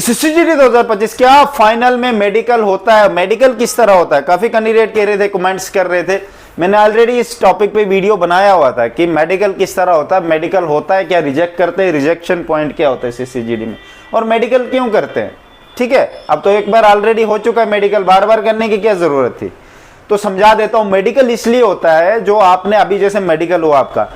SSCGD 2025 क्या final में medical होता है? मेडिकल किस तरह होता है? काफी कैंडिडेट कह रहे थे, कमेंट्स कर रहे थे। मैंने ऑलरेडी इस टॉपिक पे वीडियो बनाया हुआ था कि मेडिकल किस तरह होता है, मेडिकल होता है क्या, रिजेक्ट करते हैं, रिजेक्शन पॉइंट क्या होता है SSCGD में, और मेडिकल क्यों करते हैं। ठीक है, अब तो एक बार ऑलरेडी हो चुका है मेडिकल, बार बार करने की क्या जरूरत थी। तो समझा देता हूं, मेडिकल इसलिए होता है जो आपने अभी जैसे मेडिकल हुआ आपका,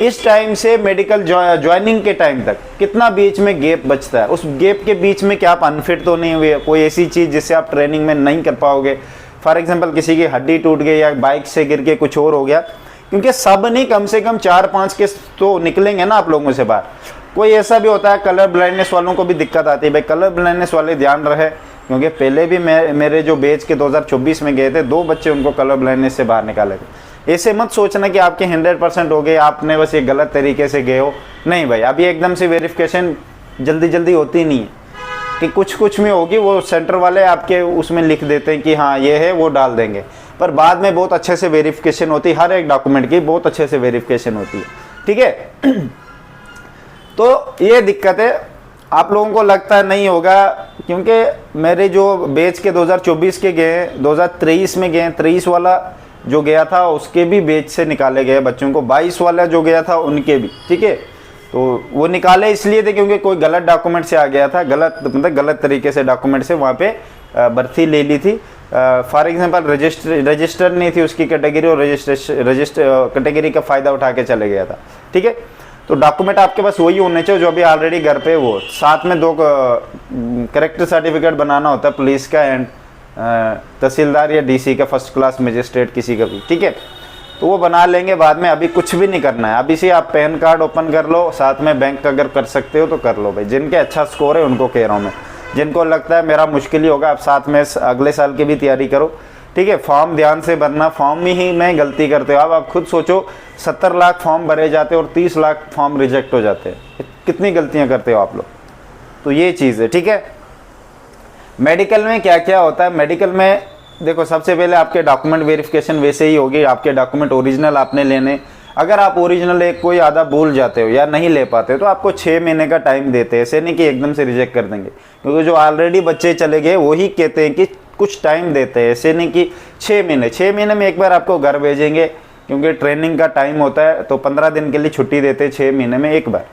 इस टाइम से मेडिकल ज्वाइनिंग के टाइम तक कितना बीच में गैप बचता है, उस गैप के बीच में क्या आप अनफिट तो नहीं हुए, कोई ऐसी चीज जिससे आप ट्रेनिंग में नहीं कर पाओगे। फॉर एग्जांपल किसी की हड्डी टूट गई या बाइक से गिर के कुछ और हो गया, क्योंकि सब नहीं, कम से कम 4-5 केस तो निकलेंगे ना आप लोगों से बाहर। कोई ऐसा भी होता है, कलर ब्लाइंडनेस वालों को भी दिक्कत आती है भाई, कलर ब्लाइंडनेस वाले ध्यान रहे, क्योंकि पहले भी मेरे जो बैच के 2024 में गए थे 2 बच्चे उनको कलर ब्लाइंडनेस से बाहर निकाले थे। ऐसे मत सोचना कि आपके 100% हो गए, आपने बस ये गलत तरीके से गए हो, नहीं भाई। अभी एकदम से वेरिफिकेशन जल्दी जल्दी होती नहीं है कि कुछ में होगी, वो सेंटर वाले आपके उसमें लिख देते हैं कि हाँ ये है, वो डाल देंगे, पर बाद में बहुत अच्छे से वेरिफिकेशन होती है, हर एक डॉक्यूमेंट की बहुत अच्छे से वेरिफिकेशन होती है। ठीक है तो ये दिक्कत है, आप लोगों को लगता है नहीं होगा, क्योंकि मेरे जो बैच के 2024 के गए, 2023 में गए, 23 वाला जो गया था उसके भी बैच से निकाले गए बच्चों को, 22 वाला जो गया था उनके भी। ठीक है, तो वो निकाले इसलिए थे क्योंकि कोई गलत डॉक्यूमेंट से आ गया था, गलत तरीके से डॉक्यूमेंट से वहाँ पे भर्ती ले ली थी। फॉर एग्जांपल रजिस्टर नहीं थी उसकी कैटेगरी, और रजिस्टर कैटेगरी का फ़ायदा उठा के चले गया था। ठीक है, तो डॉक्यूमेंट आपके पास वही होने चाहिए जो अभी ऑलरेडी घर पे, वो साथ में 2 करेक्टर सर्टिफिकेट बनाना होता है, पुलिस का एंड तहसीलदार या DC का, फर्स्ट क्लास मजिस्ट्रेट किसी का भी। ठीक है, तो वो बना लेंगे बाद में, अभी कुछ भी नहीं करना है। अभी से आप पैन कार्ड ओपन कर लो, साथ में बैंक अगर कर सकते हो तो कर लो भाई। जिनके अच्छा स्कोर है उनको कह रहा हूँ मैं, जिनको लगता है मेरा मुश्किल ही होगा, आप साथ में अगले साल की भी तैयारी करो। ठीक है, फॉर्म ध्यान से भरना, फॉर्म में ही मैं गलती करते हो। अब आप खुद सोचो, 70 लाख फॉर्म भरे जाते हैं और 30 लाख फॉर्म रिजेक्ट हो जाते हैं, कितनी गलतियां करते हो आप लोग। तो ये चीज़ है। ठीक है, मेडिकल में क्या क्या होता है, मेडिकल में देखो सबसे पहले आपके डॉक्यूमेंट वेरिफिकेशन वैसे ही होगी, आपके डॉक्यूमेंट ओरिजिनल आपने लेने। अगर आप ओरिजिनल एक कोई आधा भूल जाते हो या नहीं ले पाते हो तो आपको 6 महीने का टाइम देते हैं, ऐसे नहीं कि एकदम से रिजेक्ट कर देंगे, क्योंकि जो ऑलरेडी बच्चे चले गए वही कहते हैं कि कुछ टाइम देते हैं, ऐसे नहीं कि 6 महीने में एक बार आपको घर भेजेंगे, क्योंकि ट्रेनिंग का टाइम होता है, तो 15 दिन के लिए छुट्टी देते हैं 6 महीने में एक बार।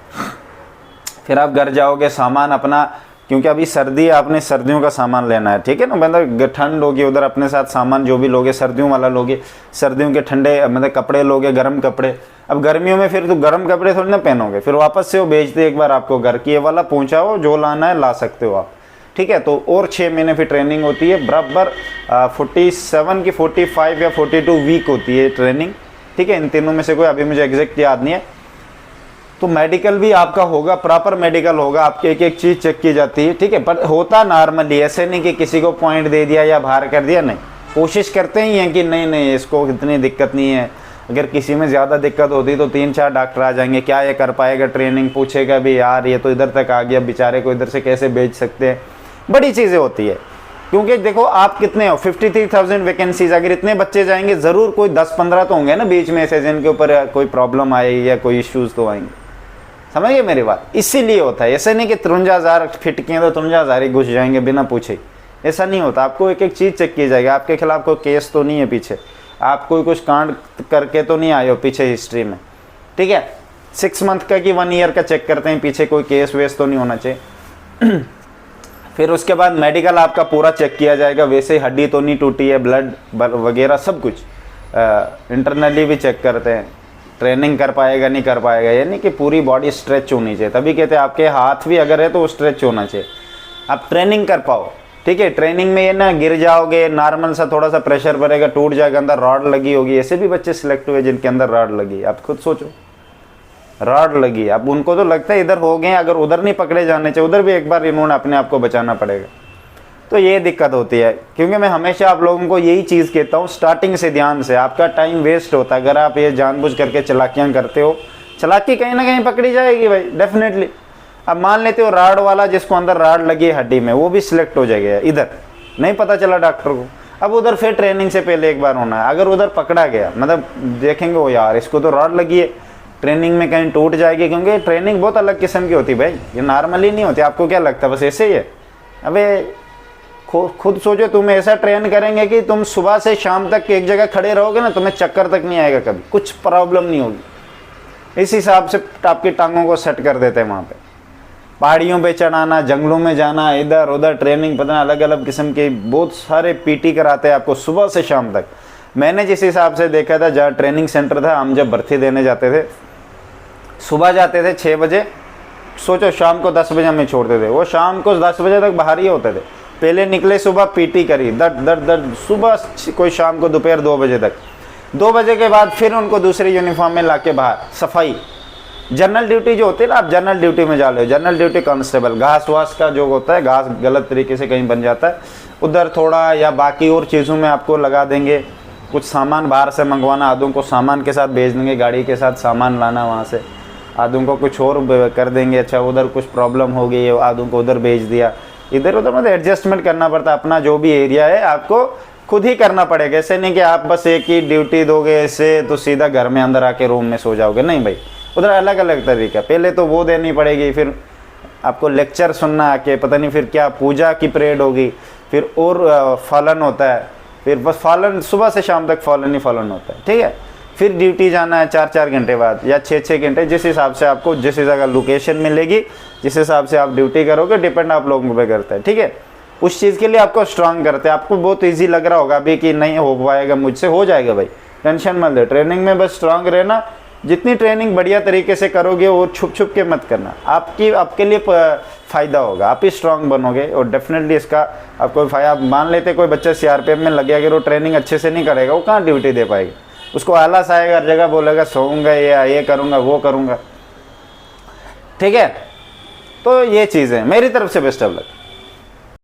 फिर आप घर जाओगे, सामान अपना, क्योंकि अभी सर्दी है, आपने सर्दियों का सामान लेना है। ठीक है ना, मतलब ठंड होगी उधर, अपने साथ सामान जो भी लोगे सर्दियों वाला लोगे, सर्दियों के ठंडे मतलब कपड़े लोगे, गर्म कपड़े। अब गर्मियों में फिर तो गर्म कपड़े थोड़ी ना पहनोगे, फिर वापस से वो भेजते एक बार आपको घर की, ये वाला पहुँचाओ, जो लाना है ला सकते हो आप। ठीक है, तो और 6 महीने फिर ट्रेनिंग होती है, बराबर 47 की 45 या 42 वीक होती है ट्रेनिंग। ठीक है, इन तीनों में से कोई अभी मुझे एग्जैक्ट याद नहीं है। तो मेडिकल भी आपका होगा, प्रॉपर मेडिकल होगा, आपकी एक एक चीज़ चेक की जाती है। ठीक है, पर होता नॉर्मली, ऐसे नहीं कि किसी को पॉइंट दे दिया या बाहर कर दिया, नहीं। कोशिश करते ही हैं कि नहीं इसको इतनी दिक्कत नहीं है। अगर किसी में ज़्यादा दिक्कत होती तो 3-4 डॉक्टर आ जाएंगे, क्या ये कर पाएगा ट्रेनिंग, पूछेगा भी यार ये तो इधर तक आ गया, बेचारे को इधर से कैसे भेज सकते हैं। बड़ी चीज़ें होती है, क्योंकि देखो आप कितने हो, 53,000 वैकेंसीज, अगर इतने बच्चे जाएंगे ज़रूर कोई 10-15 तो होंगे ना बीच में ऐसे जिनके ऊपर कोई प्रॉब्लम आएगी या कोई इश्यूज़ तो आएंगे। समझिए मेरी बात, इसीलिए होता है। ऐसे नहीं कि 53,000 फिट किए तो 53,000 ही घुस जाएंगे बिना पूछे, ऐसा नहीं होता। आपको एक एक चीज़ चेक की जाएगी, आपके खिलाफ कोई केस तो नहीं है पीछे, आप कोई कुछ कांड करके तो नहीं आए हो पीछे हिस्ट्री में। ठीक है, 6 मंथ का कि 1 ईयर का चेक करते हैं, पीछे कोई केस वेस तो नहीं होना चाहिए। फिर उसके बाद मेडिकल आपका पूरा चेक किया जाएगा, वैसे हड्डी तो नहीं टूटी है, ब्लड वगैरह सब कुछ। इंटरनली भी चेक करते हैं, ट्रेनिंग कर पाएगा नहीं कर पाएगा, यानी कि पूरी बॉडी स्ट्रेच होनी चाहिए। तभी कहते हैं आपके हाथ भी अगर है तो वो स्ट्रेच होना चाहिए, आप ट्रेनिंग कर पाओ। ठीक है, ट्रेनिंग में ये ना गिर जाओगे, नॉर्मल सा थोड़ा सा प्रेशर पड़ेगा, टूट जाएगा, अंदर रॉड लगी होगी। ऐसे भी बच्चे सिलेक्ट हुए जिनके अंदर रॉड लगी, आप खुद सोचो, रॉड लगी। अब उनको तो लगता है इधर हो गए, अगर उधर नहीं पकड़े जाने चाहिए, उधर भी एक बार इन्होंने अपने आप को बचाना पड़ेगा। तो ये दिक्कत होती है, क्योंकि मैं हमेशा आप लोगों को यही चीज़ कहता हूँ, स्टार्टिंग से ध्यान से, आपका टाइम वेस्ट होता है अगर आप ये जानबूझ करके चलाकियाँ करते हो। चलाकी कहीं ना कहीं पकड़ी जाएगी भाई, डेफिनेटली। अब मान लेते हो राड वाला, जिसको अंदर राड लगी है हड्डी में, वो भी सिलेक्ट हो जाएगा, इधर नहीं पता चला डॉक्टर को। अब उधर फिर ट्रेनिंग से पहले एक बार होना है, अगर उधर पकड़ा गया, मतलब देखेंगे वो यार इसको तो राड लगी है, ट्रेनिंग में कहीं टूट जाएगी, क्योंकि ट्रेनिंग बहुत अलग किस्म की होती है भाई, ये नॉर्मली नहीं होती। आपको क्या लगता है बस ऐसे ही है? अबे खुद सोचो, तुम ऐसा ट्रेन करेंगे कि तुम सुबह से शाम तक एक जगह खड़े रहोगे ना, तुम्हें चक्कर तक नहीं आएगा, कभी कुछ प्रॉब्लम नहीं होगी। इस हिसाब से आपकी टांगों को सेट कर देते हैं वहाँ पे। पहाड़ियों पे चढ़ाना, जंगलों में जाना, इधर उधर ट्रेनिंग, पता अलग अलग किस्म के बहुत सारे पीटी कराते हैं आपको सुबह से शाम तक। मैंने जिस हिसाब से देखा था, जहाँ ट्रेनिंग सेंटर था, हम जब भर्ती देने जाते थे, सुबह जाते थे 6 बजे, सोचो शाम को 10 बजे हमें छोड़ते थे। वो शाम को 10 बजे तक बाहर ही होते थे। पहले निकले सुबह, पीटी करी, दर्द दर्द दर्द सुबह, कोई शाम को दोपहर 2 बजे तक। 2 बजे के बाद फिर उनको दूसरी यूनिफॉर्म में लाके बाहर सफाई। जनरल ड्यूटी जो होती है ना, आप जनरल ड्यूटी में जा रहे हो, जनरल ड्यूटी कांस्टेबल, घास वास का जो होता है, घास गलत तरीके से कहीं बन जाता है, उधर थोड़ा या बाकी और चीज़ों में आपको लगा देंगे। कुछ सामान बाहर से मंगवाना, आधों को सामान के साथ भेज देंगे, गाड़ी के साथ सामान लाना वहाँ से, आधों को कुछ और कर देंगे। अच्छा उधर कुछ प्रॉब्लम हो गई है, आधों को उधर भेज दिया, इधर उधर मतलब एडजस्टमेंट करना पड़ता है। अपना जो भी एरिया है आपको खुद ही करना पड़ेगा। ऐसे नहीं कि आप बस एक ही ड्यूटी दोगे ऐसे तो सीधा घर में अंदर आके रूम में सो जाओगे, नहीं भाई, उधर अलग अलग तरीका। पहले तो वो देनी पड़ेगी, फिर आपको लेक्चर सुनना आके, पता नहीं फिर क्या पूजा की परेड होगी, फिर और फॉलन होता है, फिर बस फॉलन सुबह से शाम तक फॉलन ही फॉलन होता है, ठीक है। फिर ड्यूटी जाना है 4-4 घंटे बाद या 6-6 घंटे, जिस हिसाब से आपको जिस जगह लोकेशन मिलेगी, जिस हिसाब से आप ड्यूटी करोगे, डिपेंड आप लोगों पे करता है, ठीक है। उस चीज़ के लिए आपको स्ट्रांग करते हैं। आपको बहुत ईजी लग रहा होगा अभी कि नहीं हो पाएगा मुझसे, हो जाएगा भाई, टेंशन मत ले। ट्रेनिंग में बस स्ट्रांग रहना, जितनी ट्रेनिंग बढ़िया तरीके से करोगे और छुप छुप के मत करना, आपके लिए फ़ायदा होगा, आप ही स्ट्रांग बनोगे और डेफिनेटली इसका आपको फायदा। मान लेते कोई बच्चा CRPF में लग गया, अगर वो ट्रेनिंग अच्छे से नहीं करेगा, वो कहाँ ड्यूटी दे पाएगा, उसको आलस आएगा, हर जगह बोलेगा सोऊंगा या ये करूँगा वो करूँगा, ठीक है। तो ये चीज़ है, मेरी तरफ से बेस्ट ऑफ लक।